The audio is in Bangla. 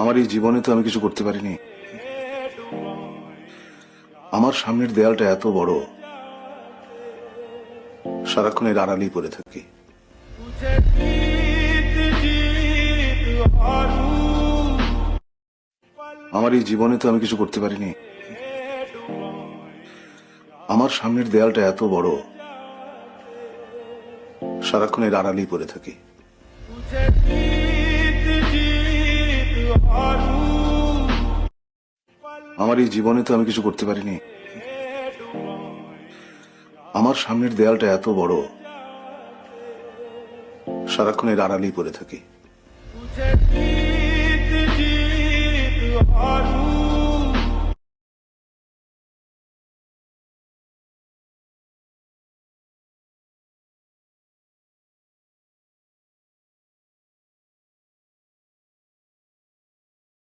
আমার এই জীবনে তো আমি কিছু করতে পারিনি। আমার সামনের দেয়ালটা এত বড়, সারাক্ষণ এর আড়ালেই পড়ে থাকি। আমার এই জীবনে তো আমি কিছু করতে পারিনি। আমার সামনের দেয়ালটা এত বড়, সারাক্ষণ এর আড়ালেই পড়ে থাকি। আমার এই জীবনে তো আমি কিছু করতে পারিনি। আমার সামনের দেয়ালটা এত বড়, সারাক্ষণ এর আড়ালেই পড়ে থাকি।